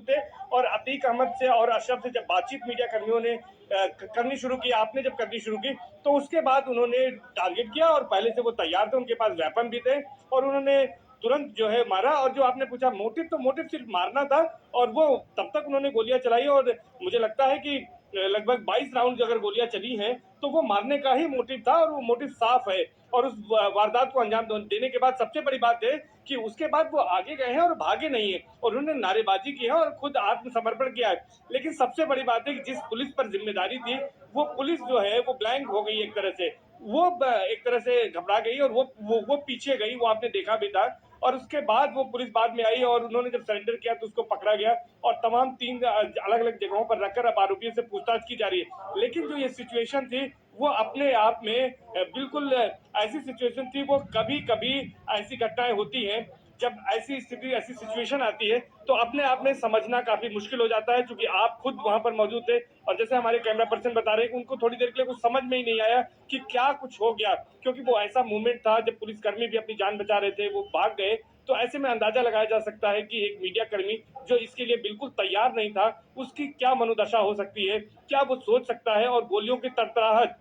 थे। और अतीक अहमद से और अशरफ से जब बातचीत मीडिया कर्मियों ने करनी शुरू की, आपने जब करनी शुरू की, तो उसके बाद उन्होंने टारगेट किया और पहले से वो तैयार थे, उनके पास वेपन भी थे और उन्होंने तुरंत जो है मारा। और जो आपने पूछा मोटिव, तो मोटिव सिर्फ मारना था और वो तब तक उन्होंने गोलियां चलाई और मुझे लगता है कि लगभग 22 राउंड अगर गोलियां चली हैं तो वो मारने का ही मोटिव था और वो मोटिव साफ है। और उस वारदात को अंजाम देने के बाद सबसे बड़ी बात है कि उसके बाद वो आगे गए हैं और भागे नहीं है और उन्होंने नारेबाजी की है और खुद आत्मसमर्पण किया है। लेकिन सबसे बड़ी बात है कि जिस पुलिस पर जिम्मेदारी थी वो पुलिस जो है वो ब्लैंक हो गई एक तरह से, वो एक तरह से घबरा गई और वो पीछे गई, वो आपने देखा भी था। और उसके बाद वो पुलिस बाद में आई और उन्होंने जब सरेंडर किया तो उसको पकड़ा गया और तमाम 3 अलग अलग जगहों पर रखकर अब आरोपियों से पूछताछ की जा रही है। लेकिन जो ये सिचुएशन थी वो अपने आप में बिल्कुल ऐसी सिचुएशन थी, वो कभी कभी ऐसी घटनाएं होती हैं जब ऐसी स्थिति, ऐसी सिचुएशन आती है तो अपने आप में समझना काफी मुश्किल हो जाता है, क्योंकि आप खुद वहां पर मौजूद थे और जैसे हमारे कैमरा पर्सन बता रहे हैं कि उनको थोड़ी देर के लिए कुछ समझ में ही नहीं आया कि क्या कुछ हो गया, क्योंकि वो ऐसा मूवमेंट था जब पुलिसकर्मी भी अपनी जान बचा रहे थे, वो भाग गए। तो ऐसे में अंदाजा लगाया जा सकता है कि एक मीडिया कर्मी जो इसके लिए बिल्कुल तैयार नहीं था, उसकी क्या मनोदशा हो सकती है, क्या वो सोच सकता है। और गोलियों की तड़तड़ाहट,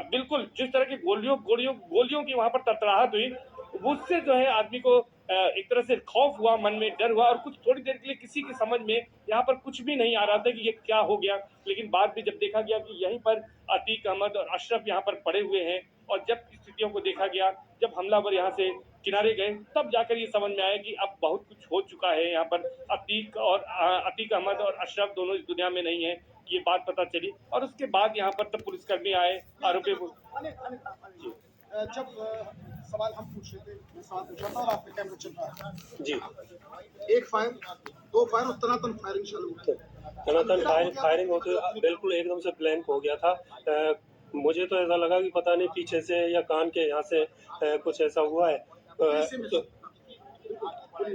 बिल्कुल जिस तरह की गोलियों गोलियों गोलियों की वहां पर तड़तड़ाहट हुई, उससे जो है आदमी को एक तरह से खौफ हुआ, मन में डर हुआ और कुछ थोड़ी देर के लिए किसी की समझ में यहाँ पर कुछ भी नहीं आ रहा था कि ये क्या हो गया। लेकिन बाद में जब देखा गया कि यहीं पर अतीक अहमद और अशरफ यहाँ पर पड़े हुए हैं और जब स्थितियों को देखा गया, जब हमलावर यहाँ से किनारे गए, तब जाकर ये समझ में आया कि अब बहुत कुछ हो चुका है यहाँ पर। अतीक अहमद और अशरफ दोनों इस दुनिया में नहीं है, ये बात पता चली। और उसके बाद यहाँ पर तब पुलिसकर्मी आए, आरोपी को जी जब सवाल हम पूछ रहे थे, मैं सवाल पूछा था और आपका कैमरा चल रहा था जी, एक फायर, दो फायर और तनातन फायरिंग चालू हुई। तनातन फायरिंग होते बिल्कुल एकदम से ब्लैंक हो गया था। मुझे तो ऐसा लगा कि पता नहीं पीछे से या कान के यहाँ से कुछ ऐसा हुआ है। तो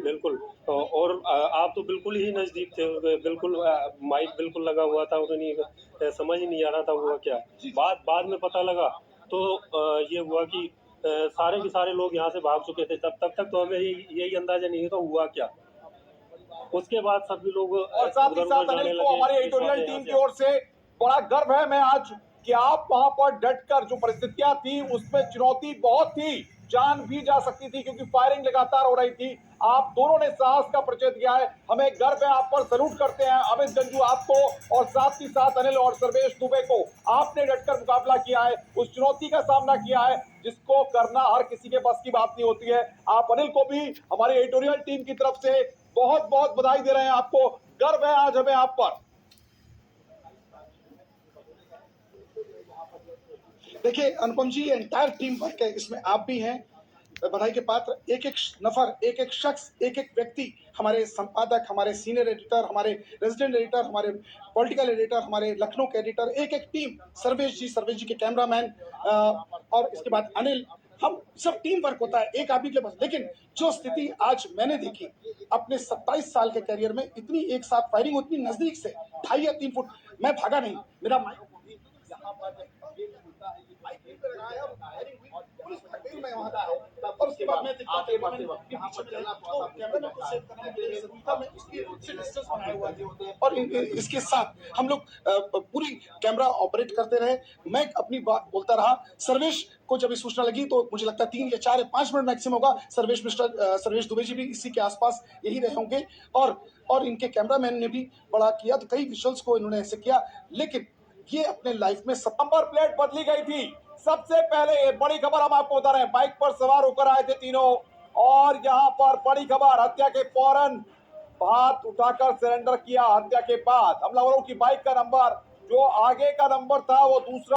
बिल्कुल। और आप तो बिल्कुल ही नज़दीक थे, बिल्कुल माइक बिल्कुल लगा हुआ था और नहीं समझ ही नहीं आ रहा था हुआ क्या। बाद में पता लगा तो ये हुआ कि सारे के सारे लोग यहाँ से भाग चुके थे। तब तक तो हमें यही अंदाजा नहीं था हुआ क्या। उसके बाद सभी लोग और साथ ही साथ अनिल को हमारी एडिटोरियल टीम की ओर से बड़ा गर्व है मैं आज कि आप वहां पर डटकर, जो परिस्थितियां थी उसमें चुनौती बहुत थी, जान भी जा सकती थी क्योंकि फायरिंग लगातार हो रही थी, आप दोनों ने साहस का परिचय दिया है, हमें गर्व है, आप पर सलूट करते हैं अमित गंजू आपको और साथ ही साथ अनिल और सर्वेश दुबे को। आपने डटकर मुकाबला किया है, उस चुनौती का सामना किया है जिसको करना हर किसी के बस की बात नहीं होती है। आप अनिल को भी हमारी एडिटोरियल टीम की तरफ से बहुत बहुत बधाई दे रहे हैं, आपको गर्व है आज हमें आप पर। देखिए अनुपम जी, एंटायर टीम वर्क है, इसमें आप भी हैं बधाई के पात्र। एक एक नफर, एक एक शख्स, एक एक व्यक्ति, हमारे संपादक, हमारे सीनियर एडिटर, हमारे रेजिडेंट एडिटर, हमारे पॉलिटिकल एडिटर, हमारे लखनऊ के एडिटर, एक एक टीम, सर्वेश जी के कैमरामैन और इसके बाद अनिल, हम सब टीम वर्क होता है एक आदमी के पास। लेकिन जो स्थिति आज मैंने देखी अपने 27 साल के करियर में, इतनी एक साथ फायरिंग, उतनी नजदीक से 2.5 या 3 फुट, मैं भागा नहीं, मेरा माइक यहाँ पर और उसके बाद मैं और इसके साथ हम लोग पूरी कैमरा ऑपरेट करते रहे, मैं अपनी बात बोलता रहा। सर्वेश को जब सूचना लगी तो मुझे लगता है 3 या 4 या 5 मिनट मैक्सिमम होगा, सर्वेश दुबे जी भी इसी के आसपास यही रहे होंगे और इनके कैमरामैन ने भी बड़ा किया, तो कई विजुअल्स को इन्होंने ऐसे किया। लेकिन ये अपने लाइफ में नंबर प्लेट बदली गई थी। सबसे पहले ये बड़ी खबर हम आपको बता रहे हैं, बाइक पर सवार होकर आए थे तीनों और यहाँ पर बड़ी खबर, हत्या के फौरन हाथ उठाकर सरेंडर किया। हत्या के बाद हमलावरों की बाइक का नंबर, जो आगे का नंबर था वो दूसरा